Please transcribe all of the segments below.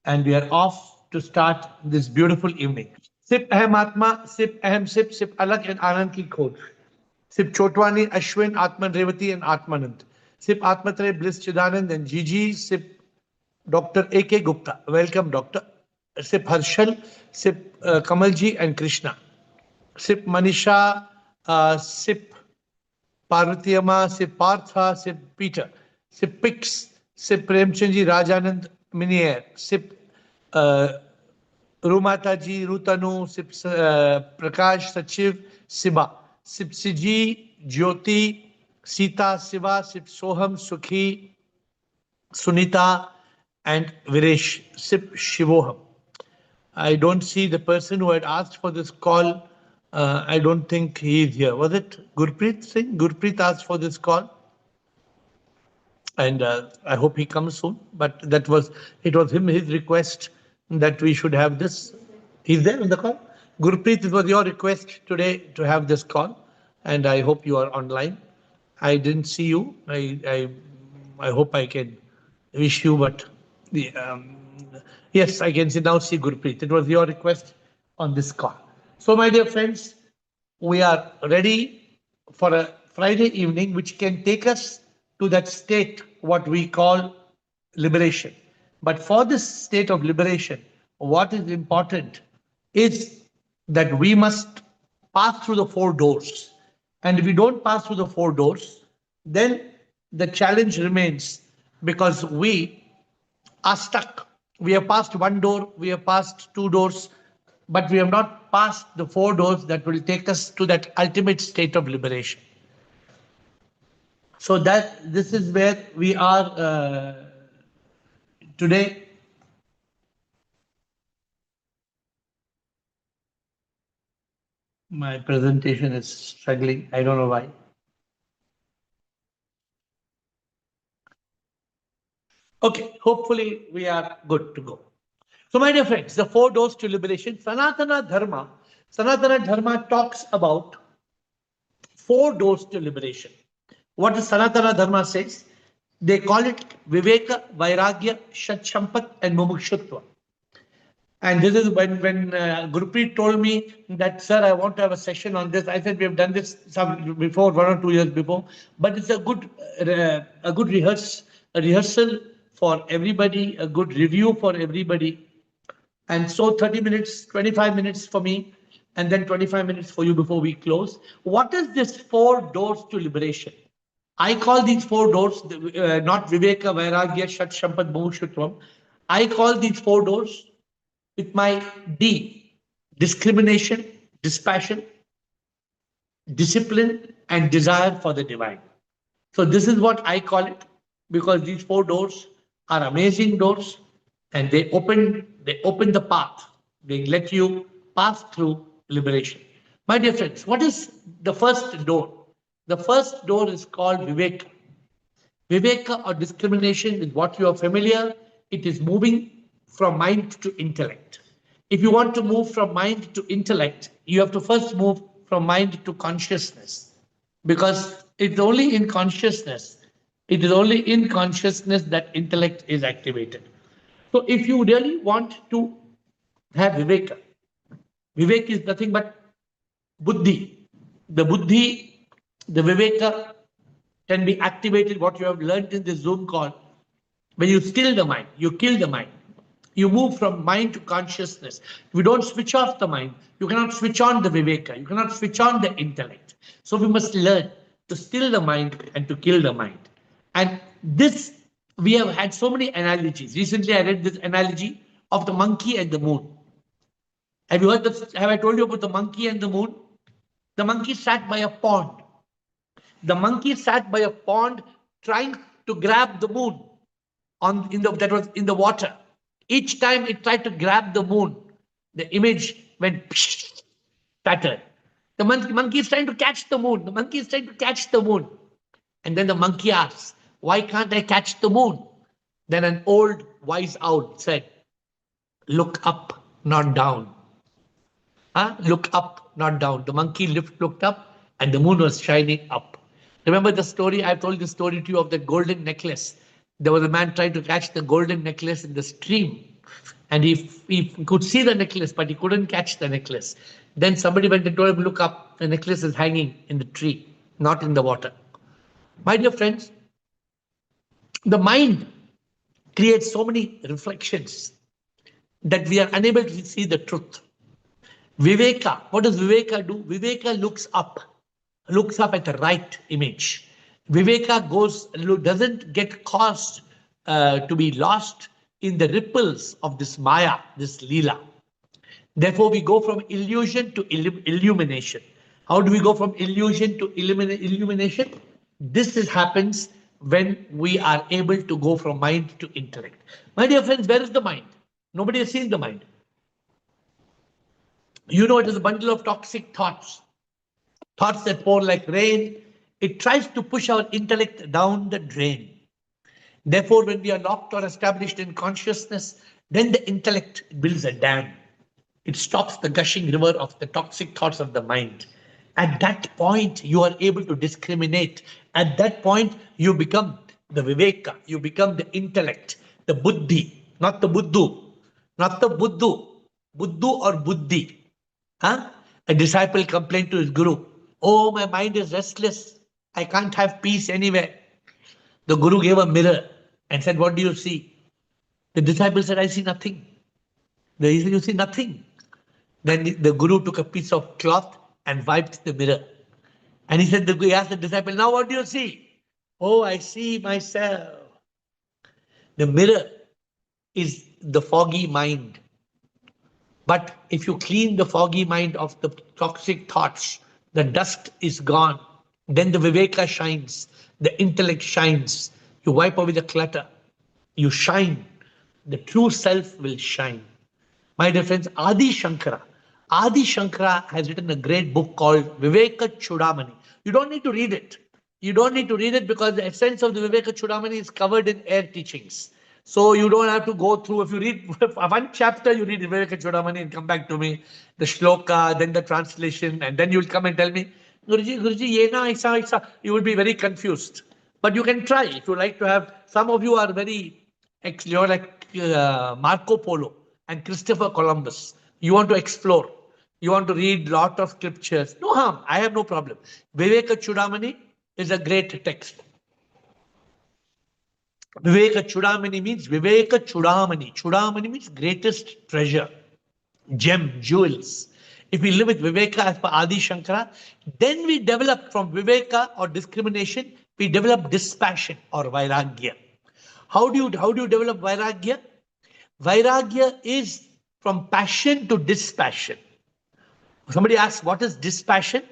and we are off to start this beautiful evening. Sip Ahem Atma, Sip Ahem Sip, Sip Alag and Anand Ki Khoj. Sip Chotwani, Ashwin, Atman Revati and Atmanand. Sip Atmatre, Bliss Chidanand and Gigi. Sip Dr. A.K. Gupta. Welcome, Doctor. Sip Harshal, Sip Kamalji and Krishna. Sip Manisha, Sip Parvatiyama, Sip Partha, Sip Peter. Sip Pix, Sip Premchandji, Rajanand, Minier. Sip Rumataji, Rutanu, Sip Prakash, Sachiv, Siba. Sip Siji, Jyoti, Sita, Siva, Sip Soham, Sukhi, Sunita, and Viresh. Sip Shivoham. I don't see the person who had asked for this call. I don't think he is here. Was it Gurpreet Singh? Gurpreet asked for this call. And I hope he comes soon. But it was his request that we should have this. He's there on the call. Gurpreet, it was your request today to have this call. And I hope you are online. I didn't see you. I hope I can wish you, but yes, I can now see Gurpreet. It was your request on this call. So, my dear friends, we are ready for a Friday evening, which can take us to that state, what we call liberation. But for this state of liberation, what is important is that we must pass through the 4 doors. And if we don't pass through the 4 doors, then the challenge remains, because we are stuck. We have passed 1 door, we have passed 2 doors, but we have not passed the 4 doors that will take us to that ultimate state of liberation. So this is where we are today. My presentation is struggling. I don't know why. Okay, hopefully we are good to go. So, my dear friends, the 4 doors to liberation, Sanatana Dharma talks about 4 doors to liberation. What does Sanatana Dharma says? They call it Viveka, Vairagya, Shatsampat and Mumukshutva. And this is when Gurpreet told me that, sir, I want to have a session on this. I said, we have done this before, 1 or 2 years before, but it's a good rehearsal for everybody, a good review for everybody. And so 30 minutes, 25 minutes for me, and then 25 minutes for you before we close. What is this 4 doors to liberation? I call these 4 doors, not Viveka, Vairagya, Shatsampat, Mumukshutva. I call these 4 doors with my D: discrimination, dispassion, discipline, and desire for the divine. So this is what I call it, because these 4 doors are amazing doors, and they open the path. They let you pass through liberation. My dear friends, what is the first door? The first door is called Viveka. Viveka or discrimination is what you are familiar. It is moving from mind to intellect. If you want to move from mind to intellect, you have to first move from mind to consciousness, because it's only in consciousness. It is only in consciousness that intellect is activated. So if you really want to have Viveka, Viveka is nothing but Buddhi. The Buddhi, the Viveka can be activated, what you have learned in this Zoom call. When you still the mind, you kill the mind. You move from mind to consciousness. If you don't switch off the mind, you cannot switch on the Viveka. You cannot switch on the intellect. So we must learn to still the mind and to kill the mind. And this, we have had so many analogies. Recently, I read this analogy of the monkey and the moon. Have you heard this? Have I told you about the monkey and the moon? The monkey sat by a pond. The monkey sat by a pond trying to grab the moon that was in the water. Each time it tried to grab the moon, the image went pattered. The monkey is trying to catch the moon. The monkey is trying to catch the moon. And then the monkey asks, why can't I catch the moon? Then an old wise owl said, look up, not down. Look up, not down. The monkey looked up and the moon was shining up. Remember the story? I've told the story to you of the golden necklace. There was a man trying to catch the golden necklace in the stream. And he could see the necklace, but he couldn't catch the necklace. Then somebody went and told him, look up, the necklace is hanging in the tree, not in the water. My dear friends, the mind creates so many reflections that we are unable to see the truth. Viveka, what does Viveka do? Viveka looks up at the right image. Viveka doesn't get caused to be lost in the ripples of this Maya, this Leela. Therefore, we go from illusion to illumination. How do we go from illusion to illumination? This happens when we are able to go from mind to intellect. My dear friends, where is the mind? Nobody has seen the mind. You know, it is a bundle of toxic thoughts, thoughts that pour like rain. It tries to push our intellect down the drain. Therefore, when we are locked or established in consciousness, then the intellect builds a dam. It stops the gushing river of the toxic thoughts of the mind. At that point, you are able to discriminate. At that point, you become the Viveka. You become the intellect, the Buddhi, not the Buddhu, not the Buddhu. Buddhu or Buddhi. Huh? A disciple complained to his guru, oh, my mind is restless. I can't have peace anywhere. The guru gave a mirror and said, what do you see? The disciple said, I see nothing. He said, you see nothing. Then the guru took a piece of cloth and wiped the mirror. And he asked the disciple, now what do you see? Oh, I see myself. The mirror is the foggy mind. But if you clean the foggy mind of the toxic thoughts, the dust is gone. Then the Viveka shines, the intellect shines. You wipe away the clutter. You shine. The true self will shine. My dear friends, Adi Shankara has written a great book called Viveka Chudamani. You don't need to read it. You don't need to read it because the essence of the Viveka Chudamani is covered in AiR teachings. So you don't have to go through. If you read one chapter, you read Viveka Chudamani and come back to me, the shloka, then the translation, and then you'll come and tell me, Guruji, ye na, aisa. You will be very confused. But you can try if you like to have. Some of you are you're like Marco Polo and Christopher Columbus. You want to explore. You want to read lot of scriptures. No harm. I have no problem. Viveka Chudamani is a great text. Viveka Chudamani means Viveka Chudamani. Chudamani means greatest treasure, gem, jewels. If we live with Viveka as per Adi Shankara, then we develop from Viveka or discrimination, we develop dispassion or Vairagya. How do you develop Vairagya? Vairagya is from passion to dispassion. Somebody asks, what is dispassion?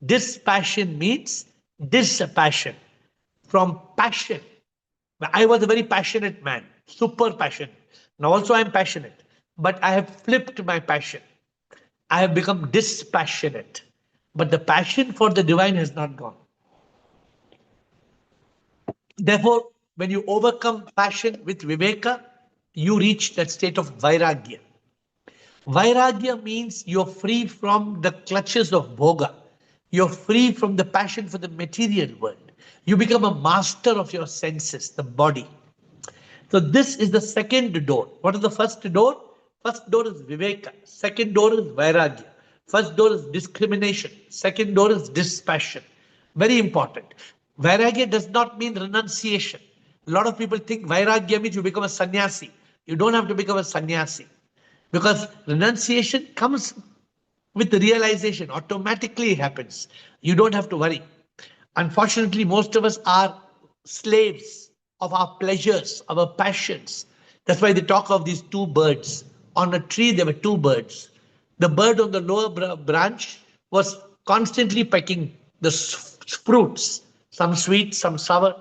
Dispassion means dispassion. From passion. I was a very passionate man, super passionate. Now also I am passionate, but I have flipped my passion. I have become dispassionate, but the passion for the divine has not gone. Therefore, when you overcome passion with Viveka, you reach that state of Vairagya. Vairagya means you're free from the clutches of bhoga. You're free from the passion for the material world. You become a master of your senses, the body. So this is the second door. What is the first door? First door is Viveka. Second door is Vairagya. First door is discrimination. Second door is dispassion. Very important. Vairagya does not mean renunciation. A lot of people think Vairagya means you become a sannyasi. You don't have to become a sannyasi. Because renunciation comes with the realization. Automatically happens. You don't have to worry. Unfortunately, most of us are slaves of our pleasures, our passions. That's why they talk of these two birds. On a tree, there were two birds. The bird on the lower branch was constantly pecking the fruits, some sweet, some sour.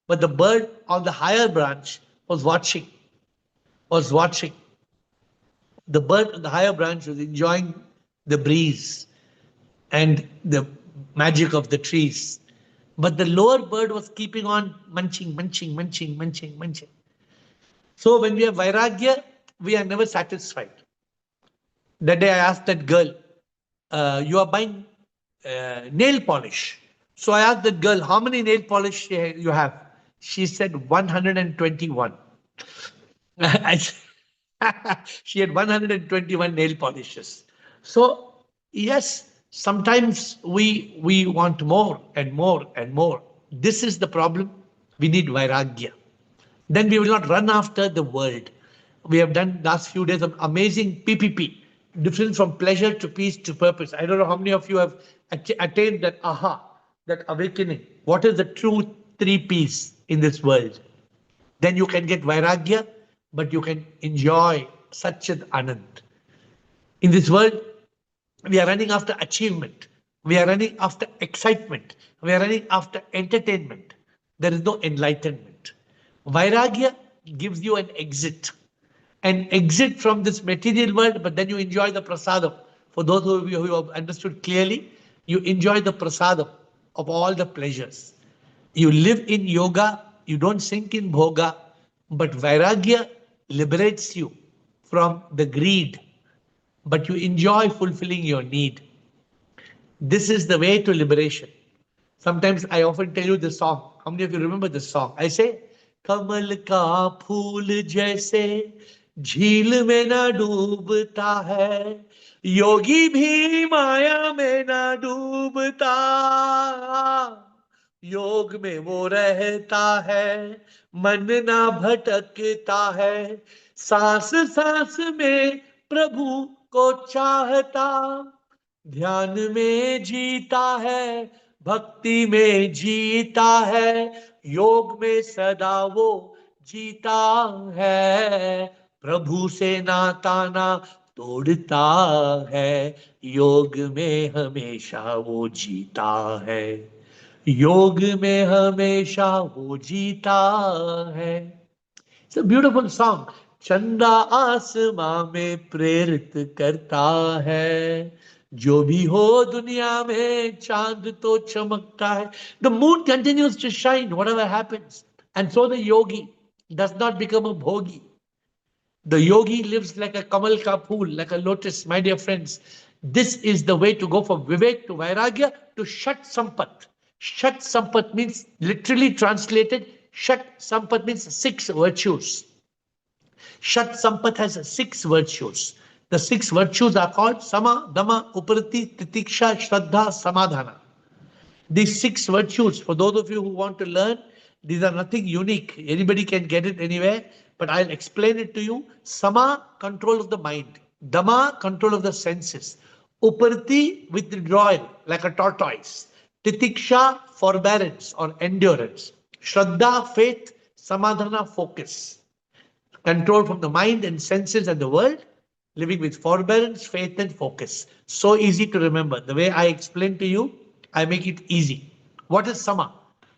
But the bird on the higher branch was watching. The bird on the higher branch was enjoying the breeze and the magic of the trees. But the lower bird was keeping on munching. So when we have Vairagya, we are never satisfied. That day I asked that girl, you are buying nail polish. So I asked that girl, how many nail polish you have? She said 121. She had 121 nail polishes. So, yes, sometimes we want more and more and more. This is the problem. We need Vairagya. Then we will not run after the world. We have done last few days of amazing PPP, difference from pleasure to peace to purpose. I don't know how many of you have attained that aha, that awakening. What is the true three P's in this world? Then you can get Vairagya, but you can enjoy Satchit Anand. In this world, we are running after achievement. We are running after excitement. We are running after entertainment. There is no enlightenment. Vairagya gives you an exit from this material world, but then you enjoy the prasadam. For those of you who have understood clearly, you enjoy the prasadam of all the pleasures. You live in yoga, you don't sink in bhoga, but Vairagya liberates you from the greed, but you enjoy fulfilling your need. This is the way to liberation. Sometimes I often tell you this song. How many of you remember this song? I say, कमल का फूल जैसे झील में ना डूबता है, योगी भी माया में ना डूबता, योग में वो रहता है, मन ना भटकता है, सांस सांस में प्रभु को चाहता, ध्यान में जीता है, भक्ति में जीता है, योग में सदा वो जीता है, प्रभु से नाता ना तोड़ता है, योग में हमेशा वो जीता है, योग में हमेशा वो जीता है. It's a beautiful song. चंदा आसमां में प्रेरित करता है, जो भी हो दुनिया में चांद तो चमकता है. The moon continues to shine whatever happens, and so the yogi does not become a bhogi. The yogi lives like a kamal ka phool, like a lotus. My dear friends, this is the way to go from Vivek to Vairagya to Shatsampat. Shatsampat means, literally translated, Shatsampat means 6 virtues. Shatsampat has 6 virtues. The 6 virtues are called Sama, Dama, Uparati, Titiksha, Shraddha, Samadhana. These 6 virtues, for those of you who want to learn, these are nothing unique. Anybody can get it anywhere, but I'll explain it to you. Sama, control of the mind. Dama, control of the senses. Uparati, withdrawal, like a tortoise. Titiksha, forbearance or endurance. Shraddha, faith. Samadhana, focus. Control from the mind and senses and the world. Living with forbearance, faith and focus. So easy to remember. The way I explain to you, I make it easy. What is Sama?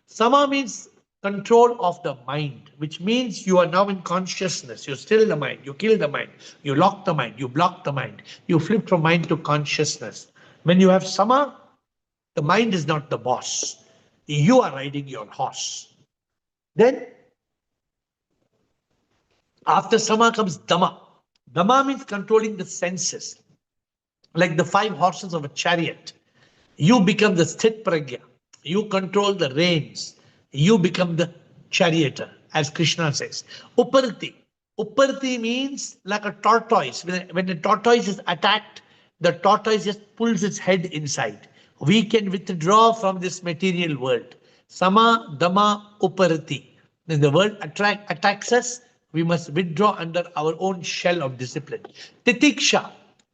Sama means control of the mind, which means you are now in consciousness. You still the mind, you kill the mind, you lock the mind, you block the mind, you flip from mind to consciousness. When you have Sama, the mind is not the boss. You are riding your horse. Then, after Sama comes Dama. Dama means controlling the senses, like the 5 horses of a chariot. You become the sthit pragya. You control the reins. You become the charioteer, as Krishna says. Uparati. Uparati means like a tortoise. When a tortoise is attacked, the tortoise just pulls its head inside. We can withdraw from this material world. Sama, Dama, Uparati. When the world attacks us, we must withdraw under our own shell of discipline. Titiksha.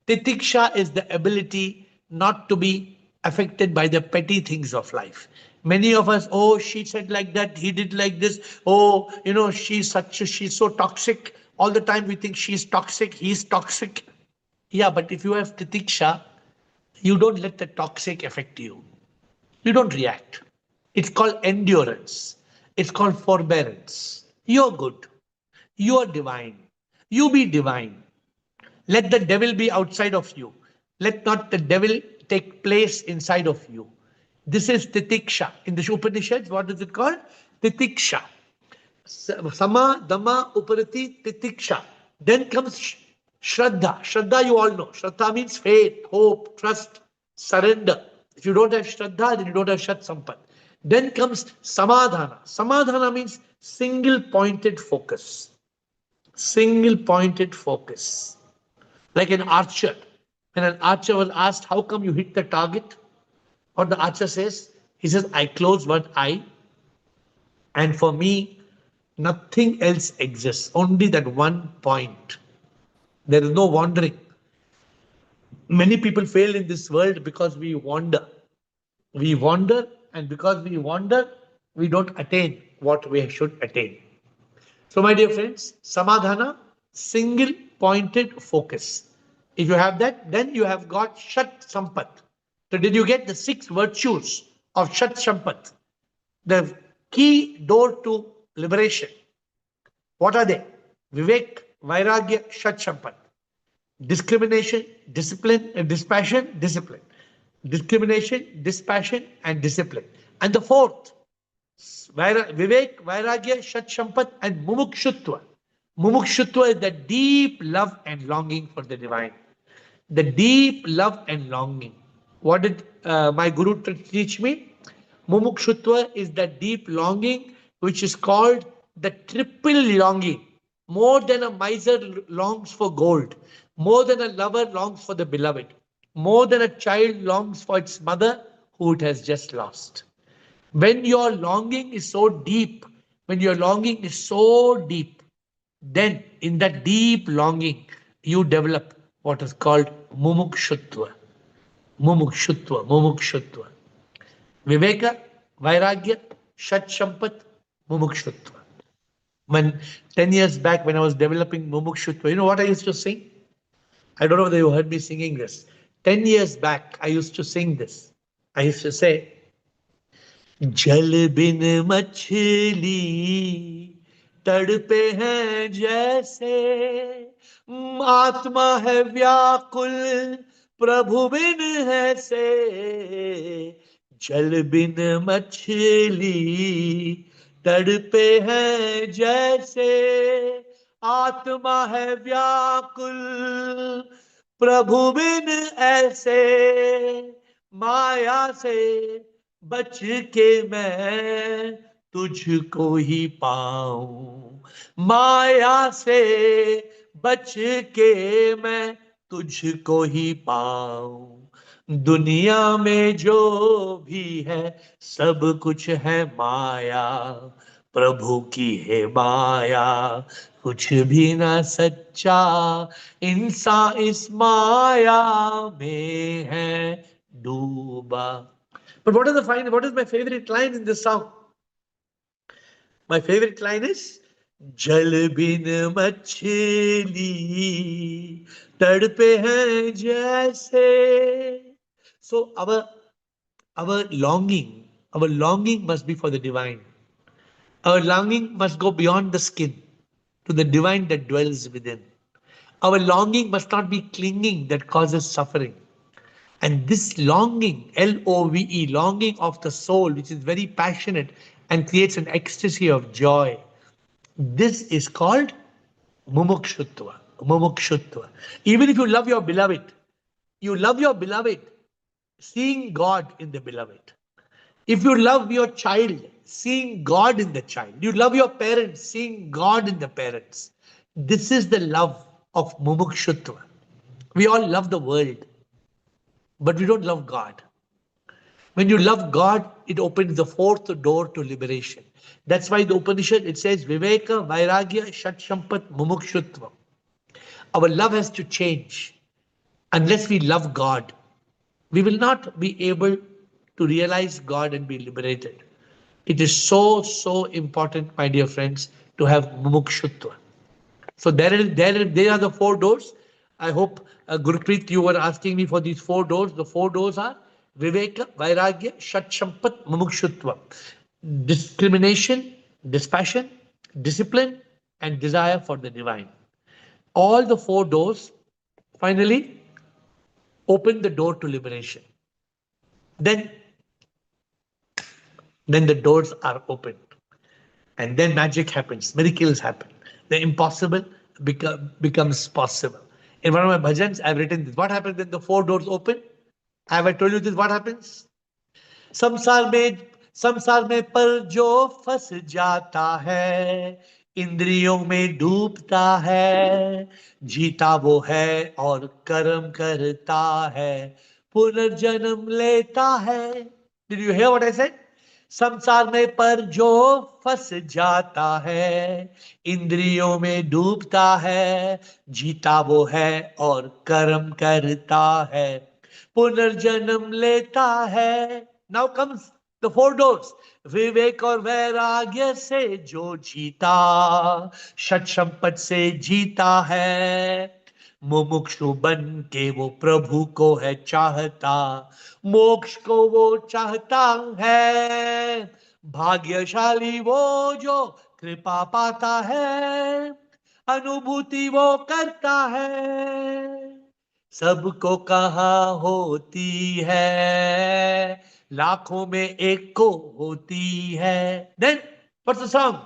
Titiksha is the ability not to be affected by the petty things of life. Many of us, oh, she said like that, he did like this, oh, she's so toxic. All the time we think she's toxic, he's toxic. Yeah, but if you have titiksha, you don't let the toxic affect you. You don't react. It's called endurance. It's called forbearance. You're good. You are divine. You be divine. Let the devil be outside of you. Let not the devil take place inside of you. This is titiksha. In the Upanishads, what is it called? Titiksha. Sama, Dama, Uparati, titiksha. Then comes Shraddha. Shraddha you all know. Shraddha means faith, hope, trust, surrender. If you don't have Shraddha, then you don't have Shatsampat. Then comes Samadhana. Samadhana means single pointed focus. Single pointed focus. Like an archer. When an archer was asked, how come you hit the target? What the archer says? He says, I close one eye, and for me, nothing else exists. Only that one point. There is no wandering. Many people fail in this world because we wander. We wander, and because we wander, we don't attain what we should attain. So, my dear friends, samadhana, single pointed focus. If you have that, then you have got Shatsampat. So, did you get the 6 virtues of Shatsampat? The key door to liberation. What are they? Vivek, Vairagya, Shatsampat. Discrimination, discipline, dispassion, discipline. Discrimination, dispassion, and discipline. And the fourth, Vivek, Vairagya, Shatsampat, and Mumukshutva. Mumukshutva is the deep love and longing for the divine. The deep love and longing. What did my Guru teach me? Mumukshutva is the deep longing which is called the triple longing. More than a miser longs for gold, more than a lover longs for the beloved, more than a child longs for its mother who it has just lost. When your longing is so deep, when your longing is so deep, then in that deep longing, you develop what is called mumukshutva. Mumukshutva, mumukshutva. Viveka, Vairagya, Shatsampat, Mumukshutva. When 10 years back, when I was developing Mumukshutva, you know what I used to sing? I don't know whether you heard me singing this. 10 years back, I used to sing this. I used to say, Jal bin machli तड़पे हैं जैसे आत्मा है व्याकुल प्रभु बिन है से जल बिन मछली तड़पे हैं जैसे आत्मा है व्याकुल प्रभु बिन ऐसे माया से बच के मैं तुझको ही पाऊं माया से बच के मैं तुझको ही पाऊं दुनिया में जो भी है सब कुछ है माया प्रभु की है माया कुछ भी ना सच्चा इंसान इस माया में है डूबा. But what is my favorite line in this song? My favorite line is Jal bin machli tadpe hain jaise. So our longing must be for the divine. Our longing must go beyond the skin to the divine that dwells within. Our longing must not be clinging that causes suffering. And this longing, Love, longing of the soul, which is very passionate and creates an ecstasy of joy, this is called mumukshutva. Mumukshutva. Even if you love your beloved seeing God in the beloved. If you love your child, seeing God in the child. You love your parents, seeing God in the parents. This is the love of mumukshutva. We all love the world, but we don't love God. When you love God, it opens the fourth door to liberation. That's why the Upanishad, it says, Viveka, Vairagya, Shatsampat, Mumukshutva. Our love has to change. Unless we love God, we will not be able to realize God and be liberated. It is so, so important, my dear friends, to have Mumukshutva. So there are the 4 doors. I hope, Gurpreet, you were asking me for these 4 doors. The 4 doors are Viveka, Vairagya, Shatsampat, Mumukshutva. Discrimination, dispassion, discipline, and desire for the divine. All the 4 doors finally open the door to liberation. Then the doors are opened. And then magic happens, miracles happen. The impossible becomes possible. In one of my bhajans, I've written this. What happens when the 4 doors open? Have I told you this? What happens? संसार में पर जो फंस जाता है इंद्रियों में डूबता है, जीता वो है और कर्म करता है, पुनर्जन्म लेता है. Did you hear what I said? संसार में पर जो फंस जाता है, इंद्रियों में डूबता है, जीता वो है और कर्म करता है, पुनर्जन्म लेता है. Now comes the four doors. विवेक और वैराग्य से जो जीता, षट संपत से जीता है, मुमुक्षु बन के वो प्रभु को है चाहता, मोक्ष को वो चाहता है, भाग्यशाली वो जो कृपा पाता है, अनुभूति वो करता है, सबको कहाँ होती है, लाखों में एक को होती है. Then what's the song?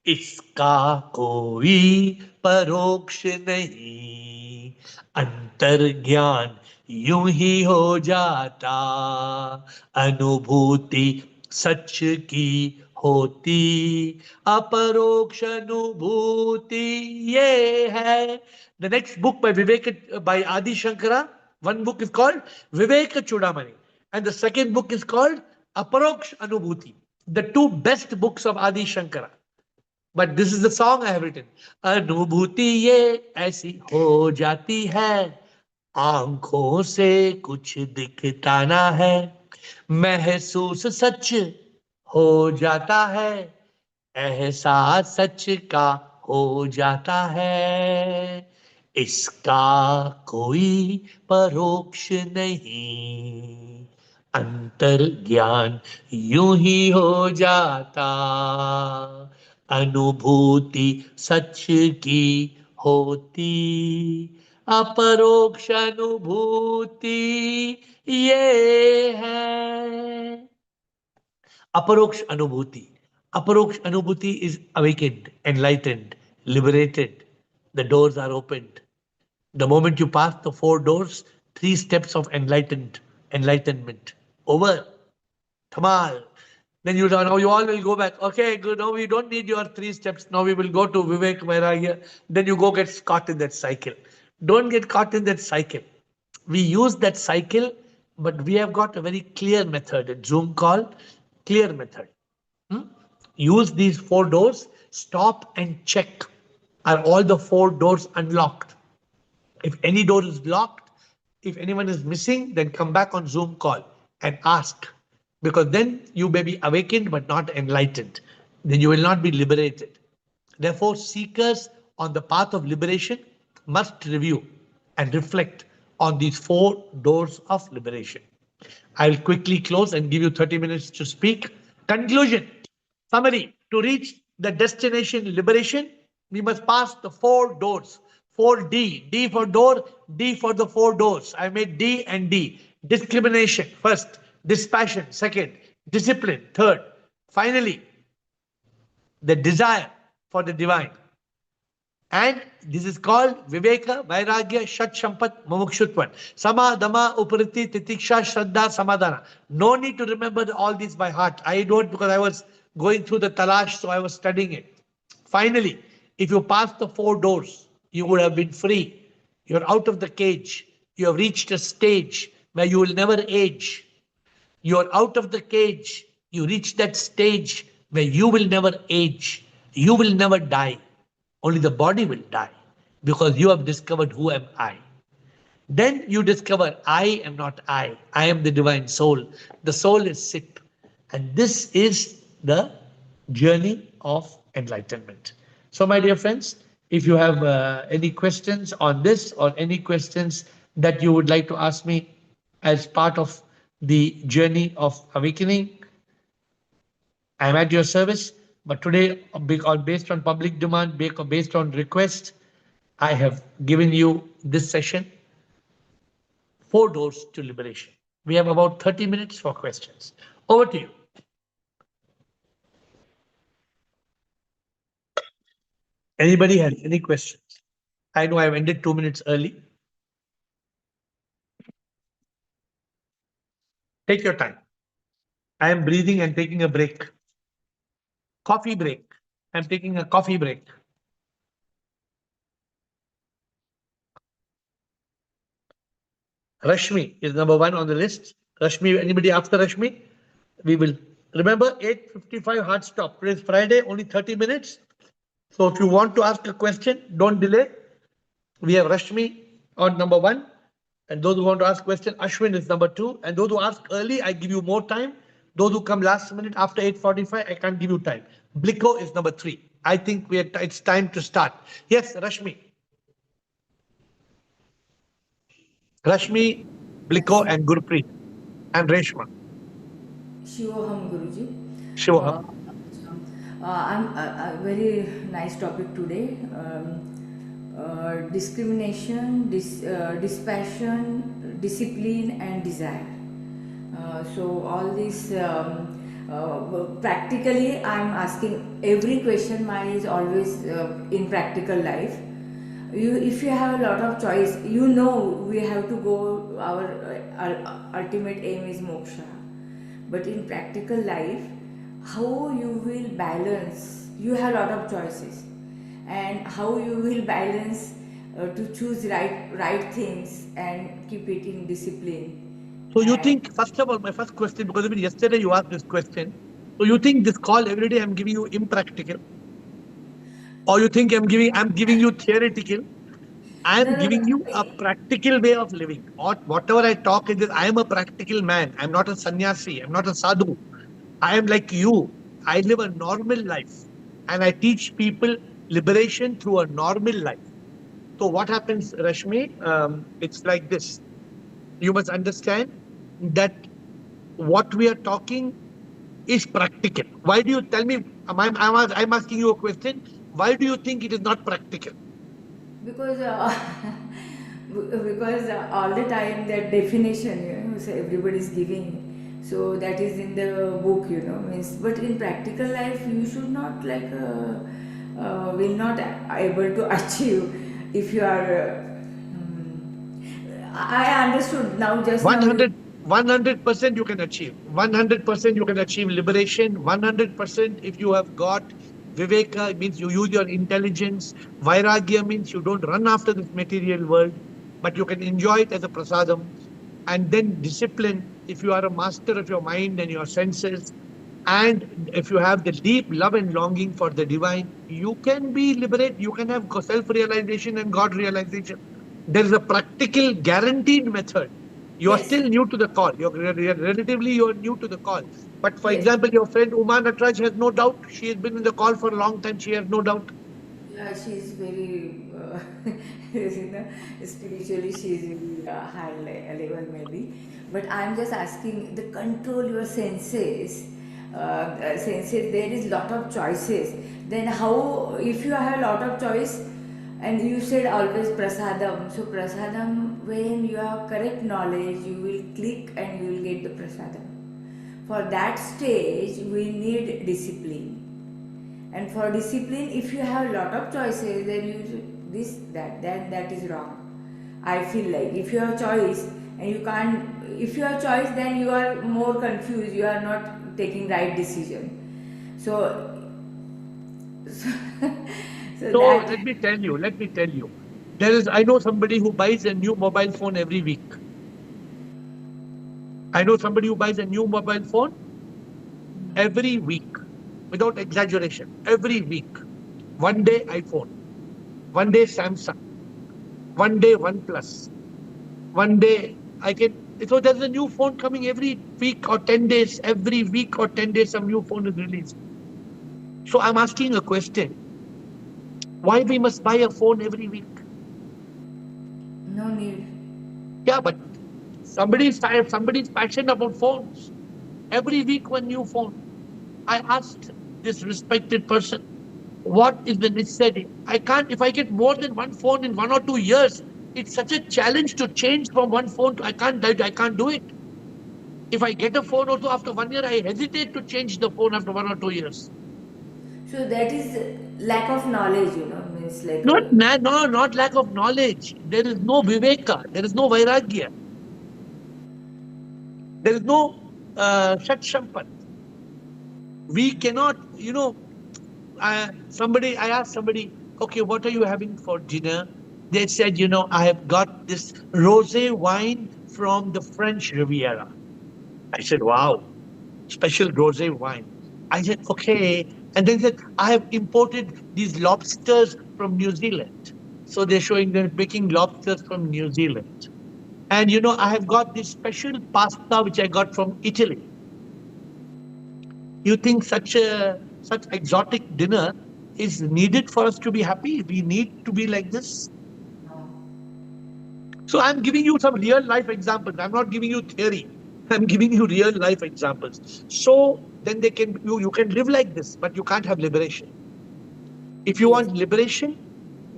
इसका कोई परोक्ष नहीं, अंतर ज्ञान यूं ही हो जाता, अनुभूति सच की होती, अपरोक्ष अनुभूति ये है. The next book by Viveka, by Adi Shankara, one book is called Viveka Chudamani, and the second book is called Aparoksh Anubhuti. The two best books of Adi Shankara. But this is the song I have written. अनुभूति ये ऐसी हो जाती है, आंखों से कुछ दिखता ना है, महसूस सच हो जाता है, एहसास सच का हो जाता है, इसका कोई परोक्ष नहीं, अंतर ज्ञान यूं ही हो जाता, अनुभूति सच की होती, अपरोक्ष अनुभूति ये है. Aparoksh Anubhuti. Aparoksh Anubhuti is awakened, enlightened, liberated. The doors are opened. The moment you pass the four doors, three steps of enlightenment. Over. Tamal. Then now you all will go back. Okay, good. Now we don't need your three steps. Now we will go to Vivek Vairagya. Then you go get caught in that cycle. Don't get caught in that cycle. We use that cycle, but we have got a very clear method, a Zoom call, clear method. Use these four doors, stop and check. Are all the four doors unlocked? If any door is locked, if anyone is missing, then come back on Zoom call and ask. Because then you may be awakened but not enlightened. Then you will not be liberated. Therefore, seekers on the path of liberation must review and reflect on these four doors of liberation. I'll quickly close and give you 30 minutes to speak. Conclusion. Summary. To reach the destination liberation, we must pass the four doors. 4D. D for door, D for the four doors. I made D and D. Discrimination first, dispassion second, discipline third. Finally, the desire for the divine. And this is called Viveka, Vairagya, Shatsampat, Mumukshutva. Sama, Dama, Upariti, Titiksha, Shraddha, Samadhana. No need to remember all these by heart. I don't, because I was going through the Talash, so I was studying it. Finally, if you pass the four doors, you would have been free. You're out of the cage. You have reached a stage where you will never age. You're out of the cage. You reach that stage where you will never age. You will never die. Only the body will die because you have discovered who am I. Then you discover I am not I. I am the divine soul. The soul is sick. And this is the journey of enlightenment. So, my dear friends, if you have any questions on this or any questions that you would like to ask me as part of the journey of awakening, I am at your service. But today, based on public demand, based on request, I have given you this session, four doors to liberation. We have about 30 minutes for questions. Over to you. Anybody has any questions? I know I've ended 2 minutes early. Take your time. I am breathing and taking a break. Coffee break. I'm taking a coffee break. Rashmi is number 1 on the list. Rashmi, anybody after Rashmi? We will remember 8:55 hard stop. Today is Friday, only 30 minutes. So if you want to ask a question, don't delay. We have Rashmi on number 1. And those who want to ask question, Ashwin is number 2. And those who ask early, I give you more time. Those who come last minute after 8:45, I can't give you time. Bliko is number 3. I think it's time to start. Yes, Rashmi. Rashmi, Bliko, and Gurpreet, and Reshma. Shivoham Guruji. Shivoham. I'm a very nice topic today. Discrimination, dispassion, discipline, and desire. So all this practically, I'm asking every question. Mine is always in practical life. If you have a lot of choice, you know we have to go. Our ultimate aim is moksha. But in practical life, how you will balance? You have a lot of choices, and how you will balance to choose right things and keep it in discipline. So you think, first of all, my first question, because even yesterday you asked this question, so you think this call every day I'm giving you impractical? Or you think I'm giving you theoretical? I'm giving you a practical way of living. Or whatever I talk is, I am a practical man. I'm not a sannyasi. I'm not a sadhu. I am like you. I live a normal life. And I teach people liberation through a normal life. So what happens, Rashmi? It's like this. You must understand that what we are talking is practical. Why do you tell me? I'm asking you a question. Why do you think it is not practical? Because because all the time that definition, so everybody is giving, so that is in the book, means. But in practical life, you should not will not able to achieve if you are. I understood now. Just 100% you can achieve. 100% you can achieve liberation. 100% if you have got Viveka, means you use your intelligence. Vairagya means you don't run after this material world, but you can enjoy it as a prasadam. And then discipline, if you are a master of your mind and your senses, and if you have the deep love and longing for the divine, you can be liberated. You can have self-realization and God realization. There is a practical, guaranteed method. You are still new to the call. You're new to the call. But for example, your friend Uma Natraj has no doubt. She has been in the call for a long time. She has no doubt. Yeah, she is very spiritually. She is very high level maybe. But I'm just asking the control your senses. Senses, there is lot of choices. Then how, if you have a lot of choice, and you said always prasadam. So prasadam, when you have correct knowledge, you will click and you will get the prasadam. For that stage, we need discipline. And for discipline, if you have a lot of choices, then you then that is wrong. I feel like if you have choice and you can't, if you have choice, then you are more confused. You are not taking right decision. So let me tell you. I know somebody who buys a new mobile phone every week. Every week, without exaggeration, every week. One day iPhone, one day Samsung, one day OnePlus, one day so there's a new phone coming every week or 10 days. Every week or 10 days, some new phone is released. So I'm asking a question. Why we must buy a phone every week? No need. Yeah, but somebody's passionate about phones. Every week one new phone. I asked this respected person, what is the necessity? If I get more than one phone in 1 or 2 years, it's such a challenge to change from one phone to I can't do it. If I get a phone also after 1 year, I hesitate to change the phone after 1 or 2 years. So that is lack of knowledge, means like not lack of knowledge. There is no Viveka. There is no Vairagya. There is no Shatsampat. We cannot, I asked somebody, okay, what are you having for dinner? They said, I have got this rosé wine from the French Riviera. I said, wow, special rosé wine. I said, okay. And then said, I have imported these lobsters from New Zealand. So they're showing they're making lobsters from New Zealand. And I have got this special pasta which I got from Italy. You think such exotic dinner is needed for us to be happy? We need to be like this? So I'm giving you some real life examples. I'm not giving you theory. I'm giving you real life examples. So then you can live like this, but you can't have liberation. If you want liberation,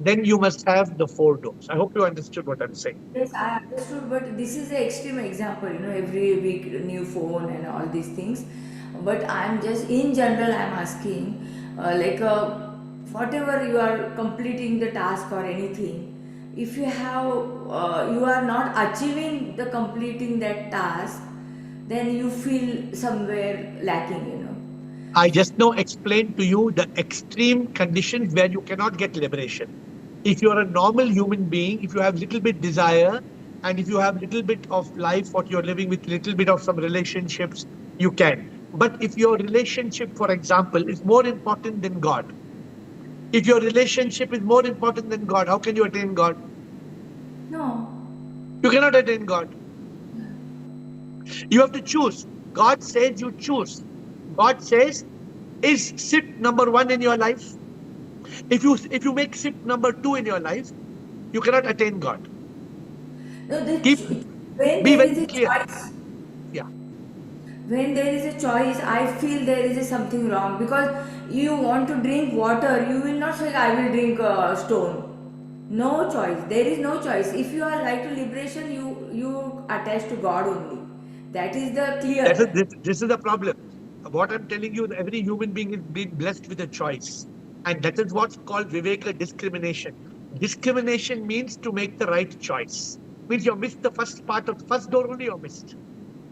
then you must have the four doors. I hope you understood what I'm saying. Yes, I understood, but this is an extreme example, every week new phone and all these things. But I'm just, in general, I'm asking, whatever you are completing the task or anything, if you have, you are not achieving the completing that task, then you feel somewhere lacking. I just now explained to you the extreme conditions where you cannot get liberation. If you're a normal human being, if you have little bit desire, and if you have little bit of life, what you're living with, little bit of some relationships, you can. But if your relationship, for example, is more important than God, if your relationship is more important than God, how can you attain God? No. You cannot attain God. You have to choose. God says you choose. God says, is sit number one in your life? If you make sit number two in your life, you cannot attain God. No, when Be there very is a clear. choice, Yeah. when there is a choice, I feel there is something wrong, because you want to drink water, you will not say I will drink stone. No choice. There is no choice. If you are like to liberation, you attach to God only. That is the clear. This is the problem. What I'm telling you, every human being is being blessed with a choice. And that is what's called Viveka discrimination. Discrimination means to make the right choice. Means you missed the first part of the first door only you missed.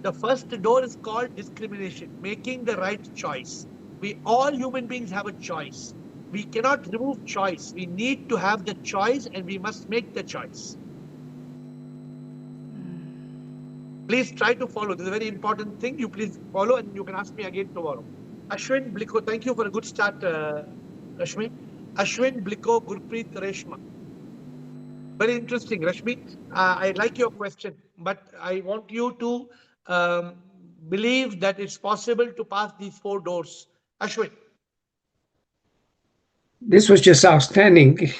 The first door is called discrimination, making the right choice. We all human beings have a choice. We cannot remove choice. We need to have the choice and we must make the choice. Please try to follow. This is a very important thing. You please follow and you can ask me again tomorrow. Ashwin Bliko, thank you for a good start, Rashmi. Ashwin Bliko, Gurpreet Reshma. Very interesting, Rashmi. I like your question, but I want you to believe that it's possible to pass these four doors. Ashwin. This was just outstanding,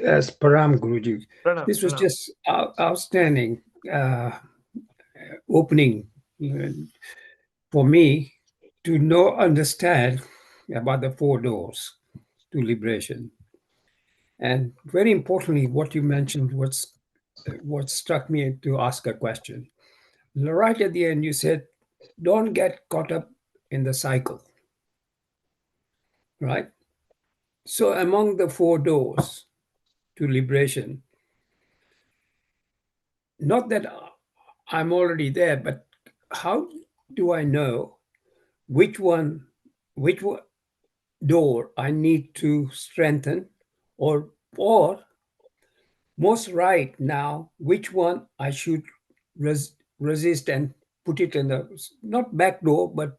as Param Guruji. Pranam, This was Pranam. just outstanding opening for me to understand about the four doors to liberation. And very importantly, what you mentioned, what struck me to ask a question. Right at the end, you said, don't get caught up in the cycle. Right? So among the four doors to liberation, not that I'm already there, but how do I know which door I need to strengthen, or most right now, which one I should resist and put it in the not back door, but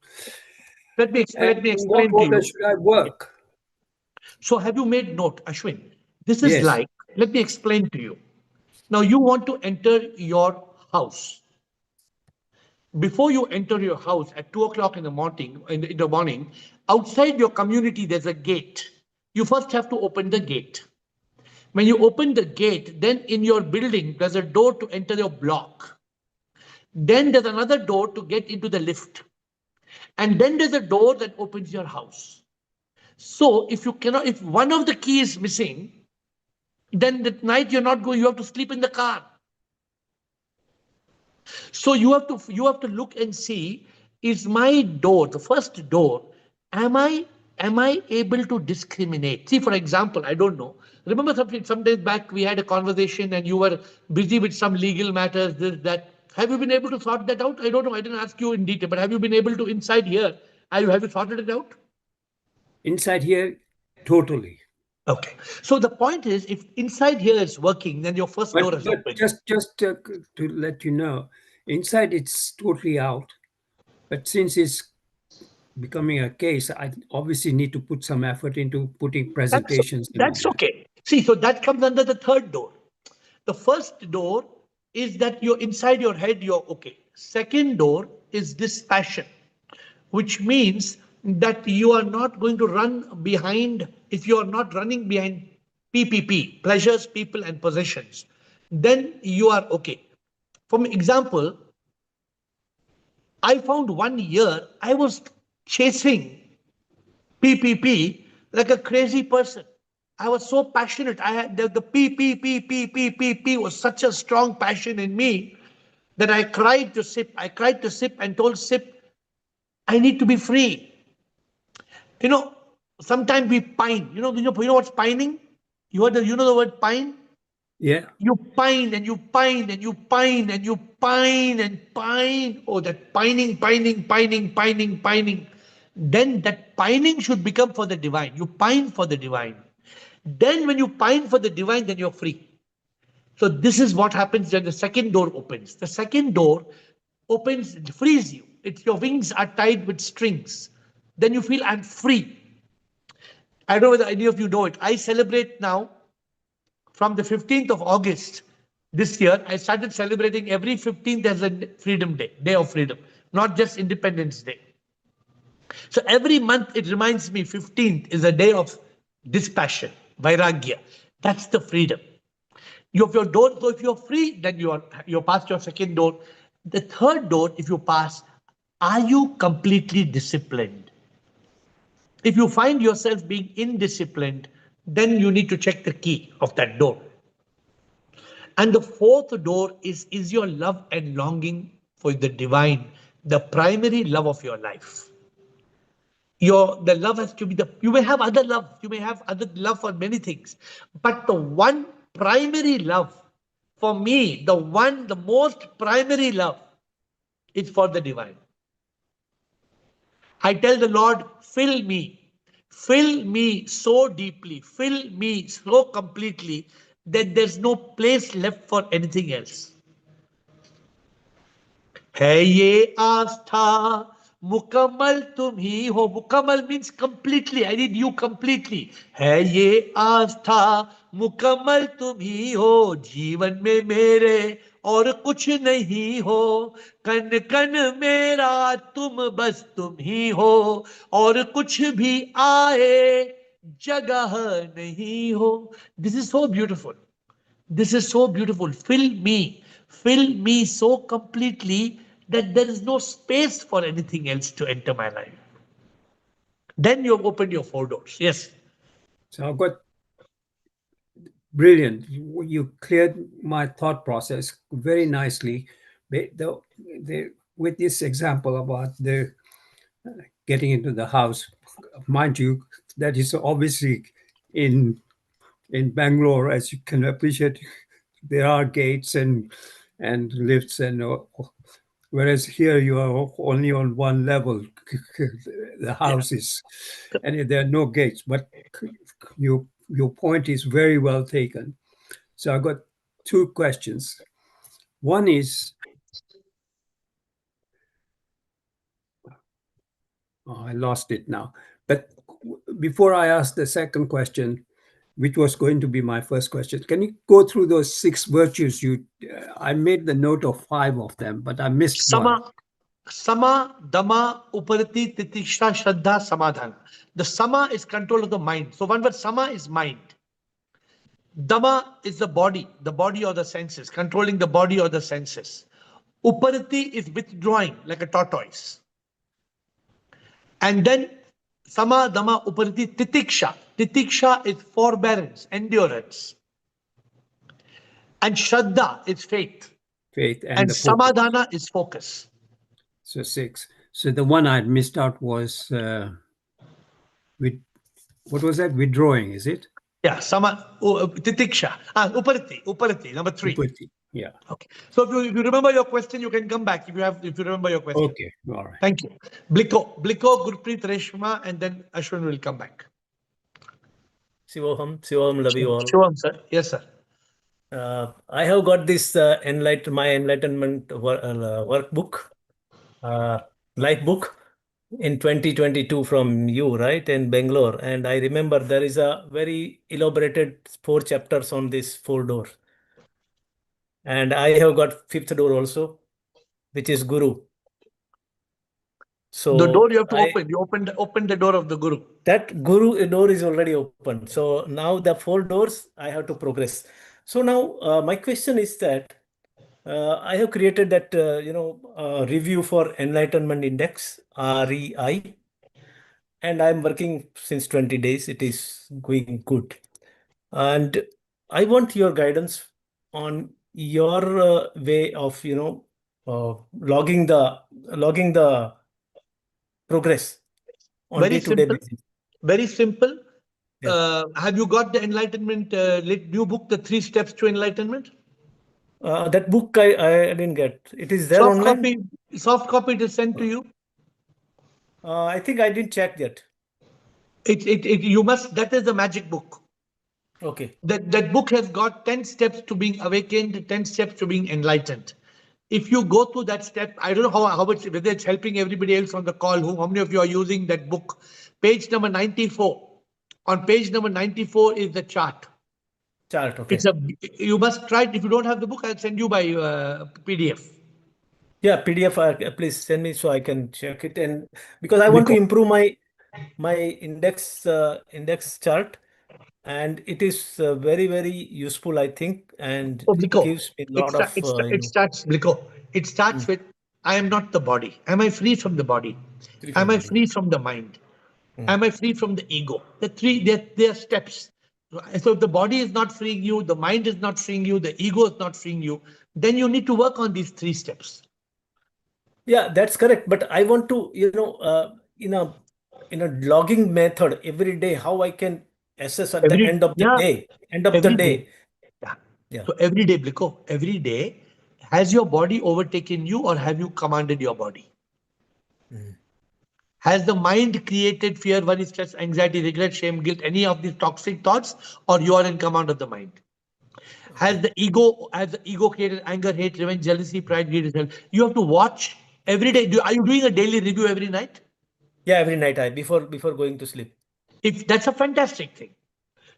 Let me in what explain to order you. should I work? So have you made note, Ashwin? This is Yes. like, let me explain to you. Now you want to enter your house. Before you enter your house at 2 o'clock in the morning, outside your community, there's a gate. You first have to open the gate. When you open the gate, then in your building, there's a door to enter your block. Then there's another door to get into the lift. And then there's a door that opens your house. So if one of the keys is missing, then at night you have to sleep in the car. So you have to look and see, is my door, the first door, am I able to discriminate? See, for example, I don't know. Remember some days back we had a conversation and you were busy with some legal matters, this, that. Have you been able to sort that out? I don't know. I didn't ask you in detail, but have you been able to inside here? Have you sorted it out? Inside here, totally. Okay. So the point is, if inside here is working, then your first door is But open. just to let you know, Inside, it's totally out. But since it's becoming a case, I obviously need to put some effort into putting That's presentations and all that's that. okay. See, so that comes under the third door. The first door is that you're inside your head, you're okay. Second door is this passion, which means that you are not going to run behind, if you are not running behind PPP, pleasures, people, and possessions, then you are okay. For example, I found 1 year I was chasing PPP like a crazy person. I was so passionate. I had the P was such a strong passion in me that I cried to SIP. I cried to SIP and told SIP, I need to be free. You know, sometimes we pine. You know what's pining? You know the word pine? Yeah. You pine and you pine and you pine and you pine and pine. Oh, that pining. Then that pining should become for the divine. You pine for the divine. Then when you pine for the divine, then you're free. So this is what happens when the second door opens. The second door opens, it frees you. It's your wings are tied with strings. Then you feel I'm free. I don't know whether any of you know it. I celebrate now from the 15th of August this year. I started celebrating every 15th as a Freedom Day, Day of Freedom, not just Independence Day. So every month it reminds me 15th is a day of dispassion, Vairagya. That's the freedom. You have your door, so if you're free, then you're past your second door. The third door, if you pass, are you completely disciplined? If you find yourself being indisciplined, then you need to check the key of that door. And the fourth door is your love and longing for the divine, the primary love of your life. The love has to be you may have other love, you may have other love for many things, but the one primary love for me, the most primary love is for the divine. I tell the Lord, fill me so deeply, fill me so completely that there's no place left for anything else. है ये आस्था मुकम्मल तुम ही हो. मुकम्मल means completely. I need you completely. है ये आस्था मुकम्मल तुम ही हो. जीवन में मेरे और कुछ नहीं हो. कन कन मेरा तुम बस तुम ही हो. और कुछ भी आए जगह नहीं हो. This is so beautiful. This is so beautiful. Fill me so completely that there is no space for anything else to enter my life. Then you have opened your four doors. Yes. So I've got brilliant. You cleared my thought process very nicely. With this example about the getting into the house, mind you, that is obviously in Bangalore, as you can appreciate, there are gates and lifts and whereas here you are only on one level. The house is, and there are no gates. But your point is very well taken. So I got two questions. One is, I lost it now. But before I ask the second question, which was going to be my first question, can you go through those 6 virtues? I made the note of 5 of them, but I missed one. Sama, Dama, Uparati, Titiksha, Shraddha, Samadhana. The Sama is control of the mind. So one word Sama is mind. Dama is the body or the senses, controlling the body or the senses. Uparati is withdrawing like a tortoise. And then Sama, Dama, Uparati, Titiksha. Titiksha is forbearance, endurance. And Shraddha is faith. Faith and the focus. Samadhana is focus. So 6. So the one I'd missed out was what was that? Withdrawing, is it? Yeah, Titiksha. Uparati, number 3. Upati, yeah. Okay. So if you remember your question, you can come back if you remember your question. Okay, all right. Thank you. Bliko, Gurpreet, Reshma, and then Ashwin will come back. Shivoham, love you all. Shivam, sir. Yes, sir. I have got this my enlightenment workbook, uh, life book in 2022 from you, right, in Bangalore. And I remember there is a very elaborated 4 chapters on this 4 doors. And I have got fifth door also, which is Guru. The door So you have to open. You open the door of the Guru. that Guru door is already open. So now the 4 doors I have to progress. So now my question is that I have created that review for Enlightenment Index REI, and I'm working since 20 days. It is going good, and I want your guidance on your way of logging the progress on Very day-to-day simple. basis. Very simple. Yeah. Have you got the enlightenment new book, The 3 Steps to Enlightenment? That book I didn't get. It is there Soft online. copy. Soft copy it is sent to you. I think I didn't check yet. You must. That is the magic book. Okay. That book has got 10 steps to being awakened, 10 steps to being enlightened. If you go through that step, I don't know how much, whether it's helping everybody else on the call, how many of you are using that book? Page number 94. On page number 94 is the chart. Chart. Okay. You must try it. If you don't have the book, I'll send you by PDF. Yeah, PDF. Please send me so I can check it, and because I want to improve my index chart, and it is very useful, I think, and Oh, it Bliko, gives me a lot of it starts, Bliko, it starts with, I am not the body. Am I free from the body? free Am from I the body. free from the mind? Am I free from the ego? They are steps. So if the body is not freeing you, the mind is not freeing you, the ego is not freeing you, then you need to work on these 3 steps. Yeah, that's correct. But I want to, in a logging method every day, how I can assess at the end of the Yeah, day. End of the every day. day. Yeah. Yeah. So every day, Bliko, every day, has your body overtaken you or have you commanded your body? Has the mind created fear, worry, stress, anxiety, regret, shame, guilt, any of these toxic thoughts, or you are in command of the mind? Okay. Has the ego created anger, hate, revenge, jealousy, pride, greed, resentment? You have to watch every day. Are you doing a daily review every night? Yeah, every night before going to sleep. If that's a fantastic thing.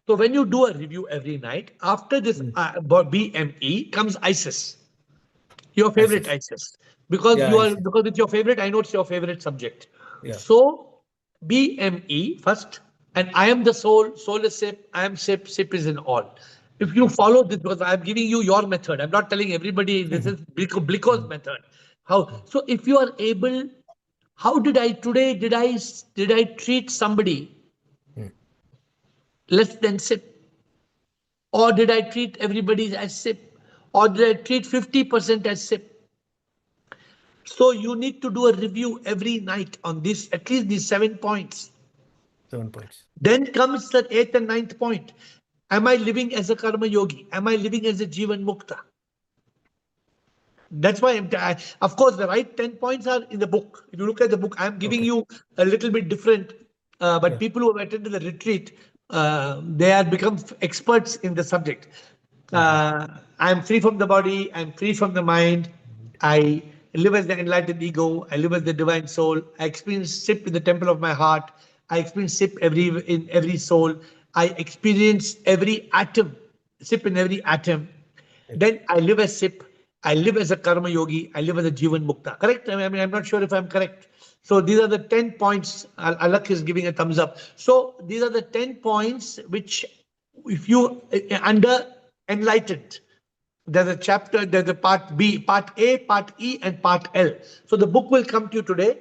So when you do a review every night, after this BME comes ISIS, your favorite ISIS. ISIS, because Yeah, ISIS. because it's your favorite. I know it's your favorite subject. Yeah. So BME first, and I am the soul. Soul is SIP. I am SIP. SIP is in all. If you follow this, because I'm giving you your method, I'm not telling everybody this is Bliko's method. How? So if you are able, how did I today? Did I treat somebody less than SIP? Or did I treat everybody as SIP? Or did I treat 50% as SIP? So you need to do a review every night on this, at least these 7 points. 7 points. Then comes the 8th and 9th point. Am I living as a karma yogi? Am I living as a jivan mukta? That's why, of course, the right 10 points are in the book. If you look at the book, I'm giving Okay. you a little bit different. But Yeah. people who have attended the retreat, they have become experts in the subject. I'm free from the body. I'm free from the mind. I live as the enlightened ego. I live as the divine soul. I experience SIP in the temple of my heart. I experience SIP in every soul. I experience every atom, SIP in every atom. Then I live as SIP. I live as a karma yogi. I live as a jivan mukta. Correct? I mean, I'm not sure if I'm correct. So these are the 10 points. Alak is giving a thumbs up. So these are the 10 points which, if you under enlightened, there's a chapter, there's a part B, part A, part E, and part L. So the book will come to you today.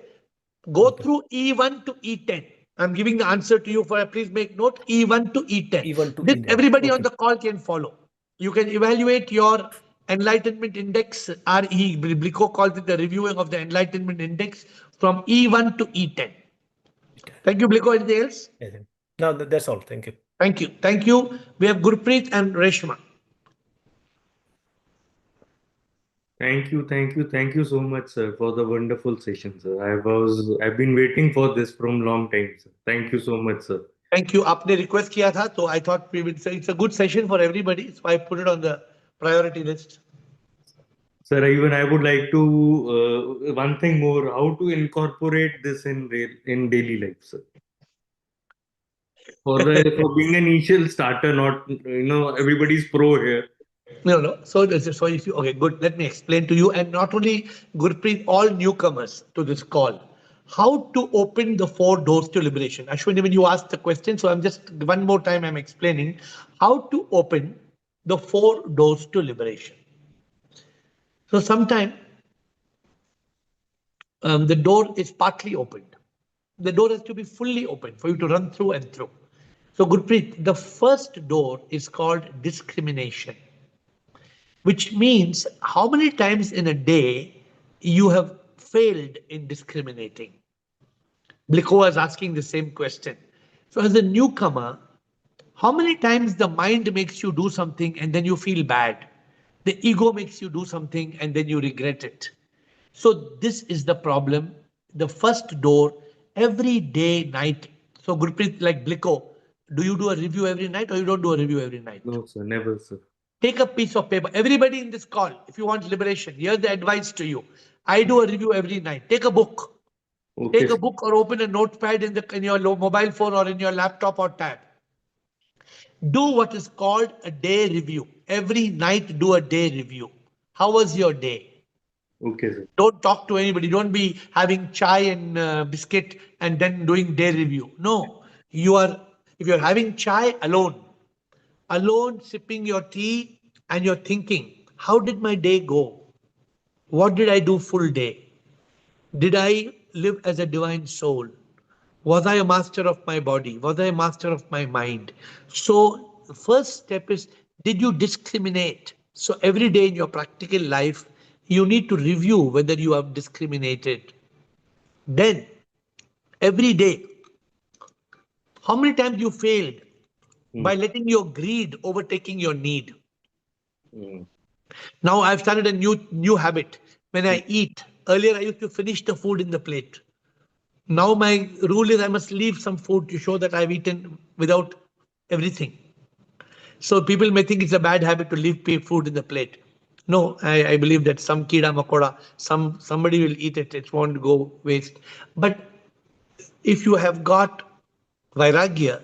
Go through E1 to E10. I'm giving the answer to you for, please make note, E1 to E10. E1 to This E10. everybody on Okay. the call can follow. You can evaluate your enlightenment index, RE, Bliko calls it the reviewing of the enlightenment index from E1 to E10. Thank you, Bliko. Anything else? No, that's all. Thank you. Thank you. Thank you. We have Gurpreet and Reshma. Thank you so much, sir, for the wonderful session, sir. I've been waiting for this from long time, sir. Thank you so much, sir. Thank you. आपने request किया था, so I thought we will say it's a good session for everybody. So I put it on the priority list? Sir, even I would like to one thing more, how to incorporate this in daily life, sir. For being an initial starter, not everybody's pro here. No. So if you okay, good. Let me explain to you, and not only Gurpreet, all newcomers to this call, how to open the 4 doors to liberation. Ashwini, when you asked the question, so I'm just one more time I'm explaining how to open the 4 doors to liberation. So sometime the door is partly opened. The door has to be fully open for you to run through and through. So Gurpreet, the first door is called discrimination, which means how many times in a day you have failed in discriminating. Bliko was asking the same question. So as a newcomer, how many times the mind makes you do something and then you feel bad? The ego makes you do something and then you regret it. So this is the problem. The first door, every day, night. So Gurpreet, like Bliko, do you do a review every night or you don't do a review every night? No, sir, never, sir. Take a piece of paper. Everybody in this call, if you want liberation, here's the advice to you. I do a review every night. Take a book. Okay, Take a sir. book or open a notepad in your mobile phone or in your laptop or tab. Do what is called a day review. Every night, do a day review. How was your day? Okay, sir. Don't talk to anybody. Don't be having chai and biscuit and then doing day review. No, if you're having chai alone sipping your tea and you're thinking, how did my day go? What did I do full day? Did I live as a divine soul? Was I a master of my body? Was I a master of my mind? So the first step is, did you discriminate? So every day in your practical life, you need to review whether you have discriminated. Then every day, how many times you failed by letting your greed overtaking your need? Now I've started a new habit. When I eat, earlier I used to finish the food in the plate. Now my rule is I must leave some food to show that I've eaten without everything. So people may think it's a bad habit to leave food in the plate. No, I believe that some kida makoda, somebody will eat it. It won't go waste. But if you have got Vairagya,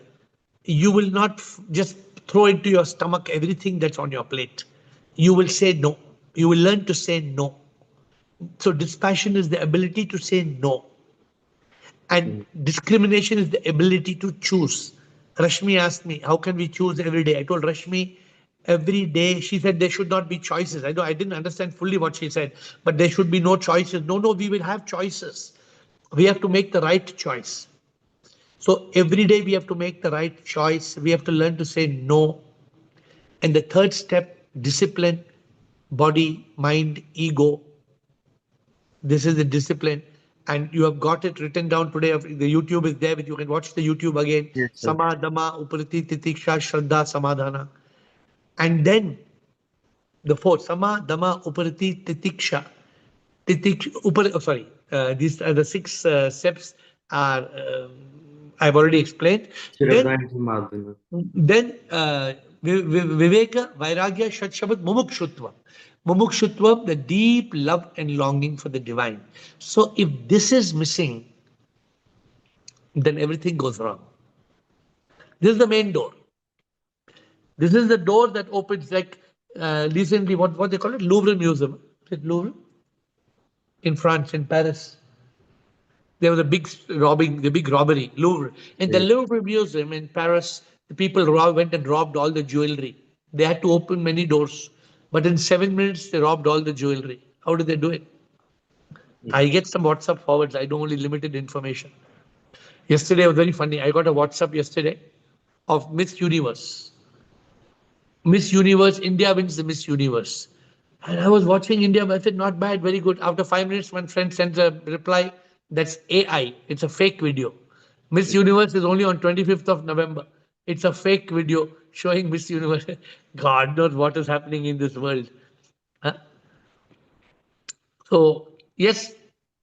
you will not just throw into your stomach everything that's on your plate. You will say no. You will learn to say no. So dispassion is the ability to say no. And discrimination is the ability to choose. Rashmi asked me, how can we choose every day? I told Rashmi, every day, she said there should not be choices. I didn't understand fully what she said, but there should be no choices. No, we will have choices. We have to make the right choice. So every day we have to make the right choice. We have to learn to say no. And the third step, discipline, body, mind, ego. This is the discipline. And you have got it written down today. The YouTube is there, but you can watch the YouTube again. Yes, sir. Sama, Dama, Uparati, Titiksha, Shraddha, Samadhana. And then the fourth, Sama, Dama, Uparati, Titiksha. These are the 6 steps are I've already explained. Shraddha and Samadhana. Then Viveka, Vairagya, Shatsampat, Mumukshutva. Mumukshutva, the deep love and longing for the divine. So if this is missing, then everything goes wrong. This is the main door. This is the door that opens, like recently, what they call it? Louvre Museum. Is it Louvre? In France, in Paris. There was a big robbery, Louvre. In the Louvre Museum in Paris, the people went and robbed all the jewelry. They had to open many doors. But in 7 minutes, they robbed all the jewelry. How did they do it? I get some WhatsApp forwards. I don't only limited information. Yesterday was very funny. I got a WhatsApp yesterday of Miss Universe. Miss Universe, India wins the Miss Universe. And I was watching India, I said, not bad, very good. After 5 minutes, one friend sends a reply, that's AI. It's a fake video. Miss Universe is only on 25th of November. It's a fake video showing Miss Universe. God knows what is happening in this world. Huh? So, yes,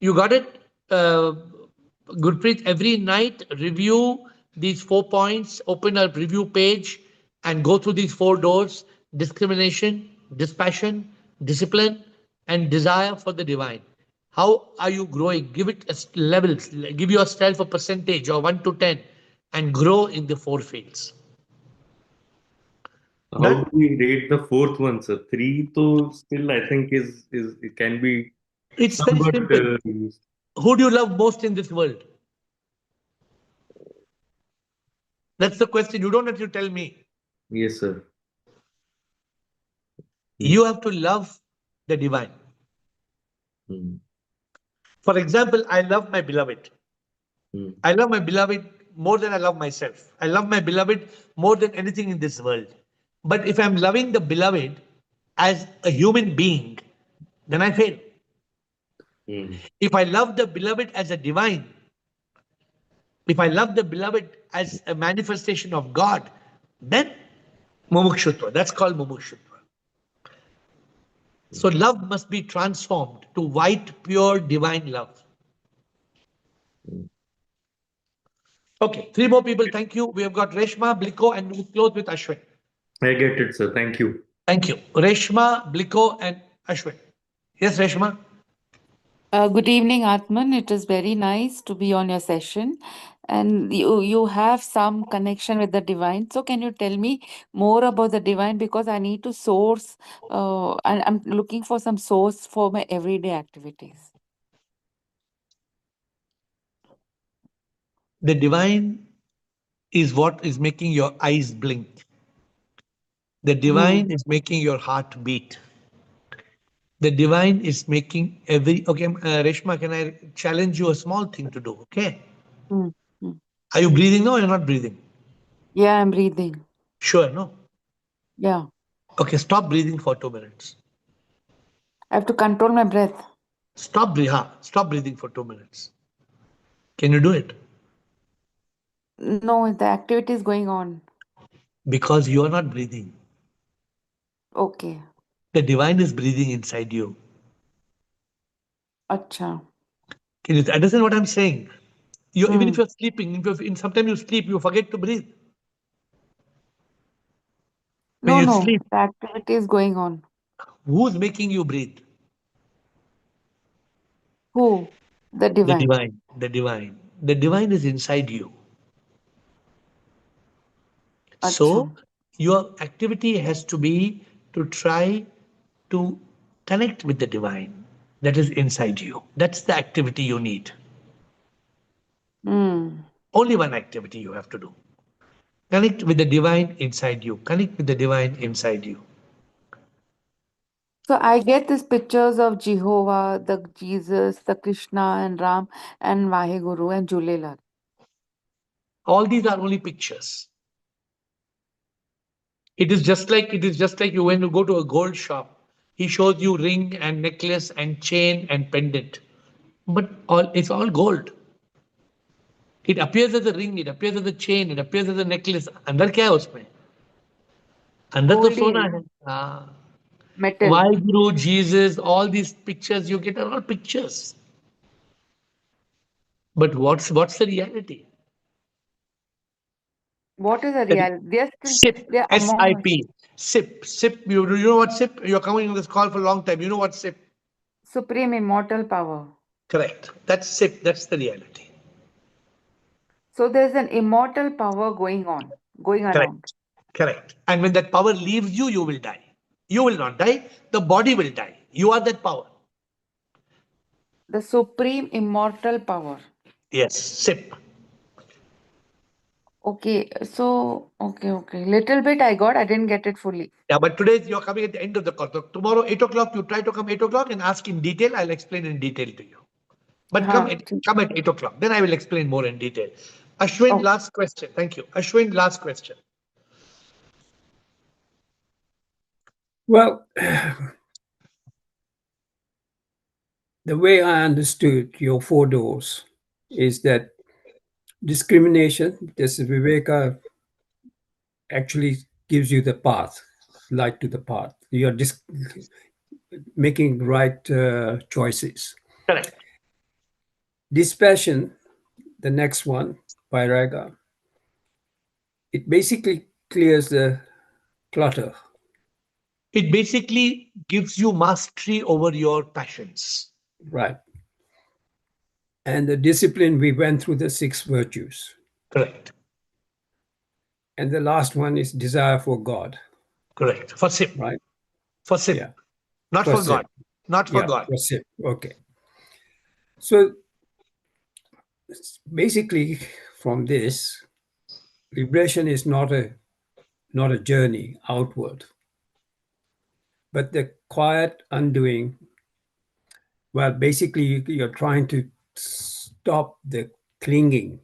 you got it. Gurpreet, every night review these 4 points, open a review page and go through these 4 doors: discrimination, dispassion, discipline, and desire for the divine. How are you growing? Give it levels. Give yourself a percentage or 1 to 10 and grow in the 4 fields. How do we rate the fourth one, sir? 3, though, still I think is it can be It's very somewhat simple. used. Who do you love most in this world? That's the question. You don't have to tell me. Yes, sir. You have to love the divine. Mm. For example, I love my beloved. Mm. I love my beloved more than I love myself. I love my beloved more than anything in this world. But if I'm loving the beloved as a human being, then I fail. Mm. If I love the beloved as a divine, if I love the beloved as a manifestation of God, then Mumukshutva. That's called Mumukshutva. So love must be transformed to white, pure, divine love. Okay, 3 more people. Thank you. We have got Reshma, Bliko, and we'll close with Ashwin. I get it, sir. Thank you. Thank you. Reshma, Bliko, and Ashwin. Yes, Reshma? Good evening, Atman. It is very nice to be on your session. And you have some connection with the divine. So can you tell me more about the divine? Because I need to source, and I'm looking for some source for my everyday activities. The divine is what is making your eyes blink. The divine is making your heart beat. The divine is making every. Okay, Reshma, can I challenge you a small thing to do? Okay. Mm, mm. Are you breathing now or you're not breathing? Yeah, I'm breathing. Sure, no? Yeah. Okay, stop breathing for 2 minutes. I have to control my breath. Stop breathing for 2 minutes. Can you do it? No, the activity is going on. Because you are not breathing. Okay. The divine is breathing inside you. Acha. Can you understand what I'm saying? Even if Hmm. you're sleeping, sometimes you sleep, you forget to breathe. When No, you no, sleep, the activity is going on. who's making you breathe? Who? The The divine. divine. The divine. The divine is inside you. Acha. So your activity has to be to try to connect with the divine that is inside you. That's the activity you need. Hmm. Only one activity you have to do. Connect with the divine inside you. Connect with the divine inside you. So I get these pictures of Jehovah, the Jesus, the Krishna and Ram and Vaheguru and Julelal. All these are only pictures. It is just like you when you go to a gold shop. He shows you ring and necklace and chain and pendant. But it's all gold. It appears as a ring, it appears as a chain, it appears as a necklace. अंदर क्या है उसमें? अंदर तो Gold सोना is है. हाँ. metal. Vaheguru, Jesus, all these pictures you get are all pictures. But what's the reality? What is the The reality? They're still SIP, they're among us. SIP, SIP. You know what SIP? You're coming on this call for a long time. You know what SIP? Supreme immortal power. Correct. That's SIP. That's the reality. So there's an immortal power going on, going around. Correct. Correct. And when that power leaves you, you will die. You will not die. The body will die. You are that power. The supreme immortal power. Yes. SIP. Okay, so okay. Little bit I got, I didn't get it fully. Yeah, but today you're coming at the end of the call. So tomorrow, 8 o'clock, you try to come 8 o'clock and ask in detail. I'll explain in detail to you. But come Huh. at, come at 8 o'clock. Then I will explain more in detail. Ashwin, Okay. last question. Thank you. Ashwin, last question. Well, the way I understood your 4 doors is that discrimination, this is Viveka, actually gives you the path, light to the path. You're making right choices. Correct. Dispassion, the next one, Vairagya, it basically clears the clutter. It basically gives you mastery over your passions. Right. And the discipline, we went through the 6 virtues. Correct. And the last one is desire for God. Correct. For SIP. Right. For SIP. Yeah. Not For for SIP. God. Not for Yeah, God. for SIP. Okay. So basically, from this, liberation is not a journey outward, but the quiet undoing. Well, basically, you're trying to stop the clinging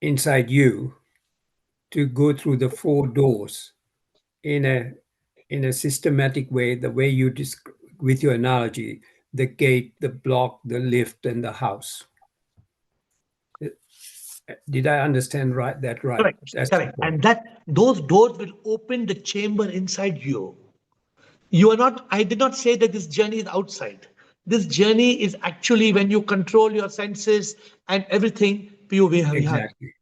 inside you to go through the 4 doors in a systematic way, the way you with your analogy, the gate, the block, the lift, and the house. Did I understand that right? Correct. That's Correct. important. And those doors will open the chamber inside you. You are not, I did not say that this journey is outside. This journey is actually when you control your senses and everything, piyu vihan. Exactly.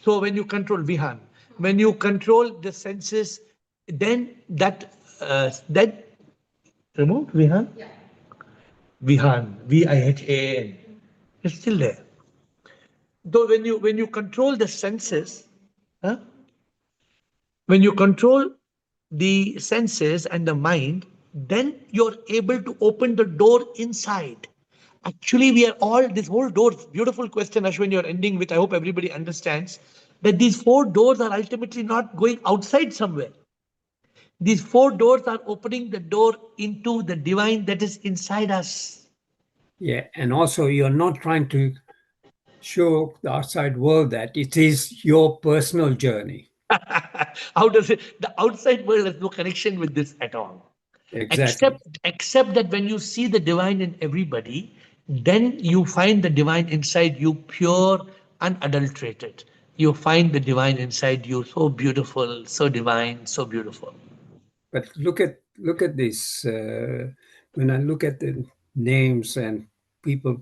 So when you control vihan, when you control the senses, then that remove vihan? Yeah. Vihan, Vihan, it's still there. Though when you control the senses, huh? When you control the senses and the mind, then you're able to open the door inside. Actually, we are all, this whole door, beautiful question, Ashwin, you're ending with, I hope everybody understands that these 4 doors are ultimately not going outside somewhere. These 4 doors are opening the door into the divine that is inside us. Yeah, and also you're not trying to show the outside world that it is your personal journey. How does it? The outside world has no connection with this at all. Exactly. Except that when you see the divine in everybody, then you find the divine inside you pure, unadulterated. You find the divine inside you so beautiful, so divine, so beautiful. But look at this. When I look at the names and people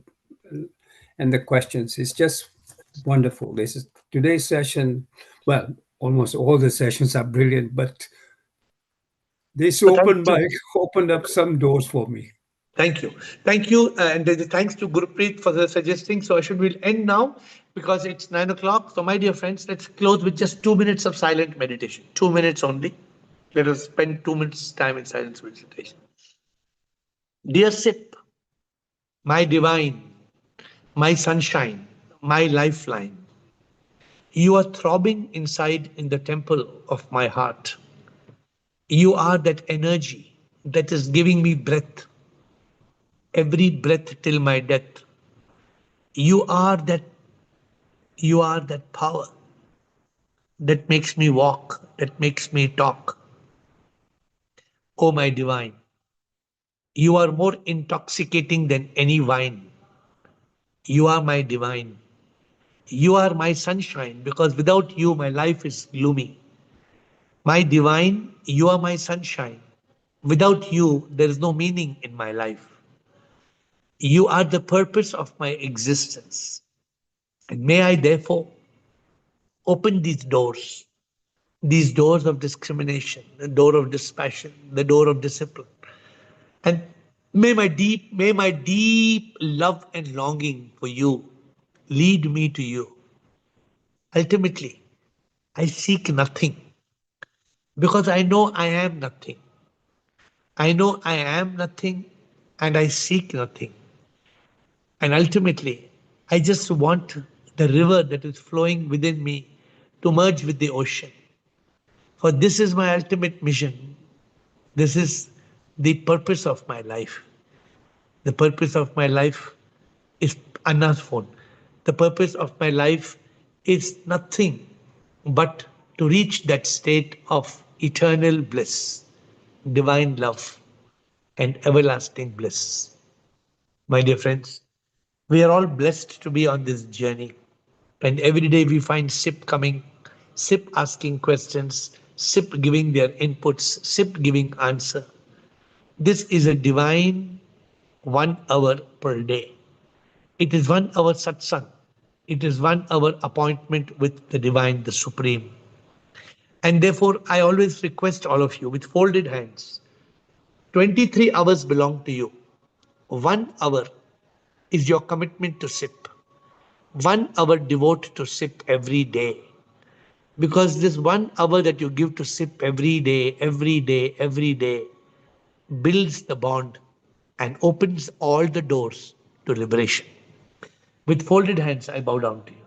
and the questions, it's just wonderful. This is today's session. Well, almost all the sessions are brilliant, but this So thank you. opened up some doors for me. Thank you. Thank you. And thanks to Gurpreet for the suggesting. So I should will end now because it's 9 o'clock. So my dear friends, let's close with just 2 minutes of silent meditation. 2 minutes only. Let us spend 2 minutes time in silence meditation. Dear Sip, my divine, my sunshine, my lifeline, you are throbbing inside in the temple of my heart. You are that energy that is giving me breath, every breath till my death. You are that power that makes me walk, that makes me talk. Oh, my divine, you are more intoxicating than any wine. You are my divine. You are my sunshine because without you, my life is gloomy. My divine, you are my sunshine. Without you, there is no meaning in my life. You are the purpose of my existence. And may I therefore open these doors of discrimination, the door of dispassion, the door of discipline. And may my deep love and longing for you lead me to you. Ultimately, I seek nothing because I know I am nothing. I know I am nothing and I seek nothing. And ultimately, I just want the river that is flowing within me to merge with the ocean. For this is my ultimate mission. This is the purpose of my life. The purpose of my life is Anna's phone. The purpose of my life is nothing but to reach that state of eternal bliss, divine love, and everlasting bliss. My dear friends, we are all blessed to be on this journey. And every day we find SIP coming, SIP asking questions, SIP giving their inputs, SIP giving answer. This is a divine 1 hour per day. It is 1 hour satsang. It is 1 hour appointment with the divine, the supreme. And therefore, I always request all of you with folded hands. 23 hours belong to you. 1 hour is your commitment to sip. 1 hour devote to sip every day. Because this 1 hour that you give to sip every day, every day, every day, builds the bond and opens all the doors to liberation. With folded hands, I bow down to you.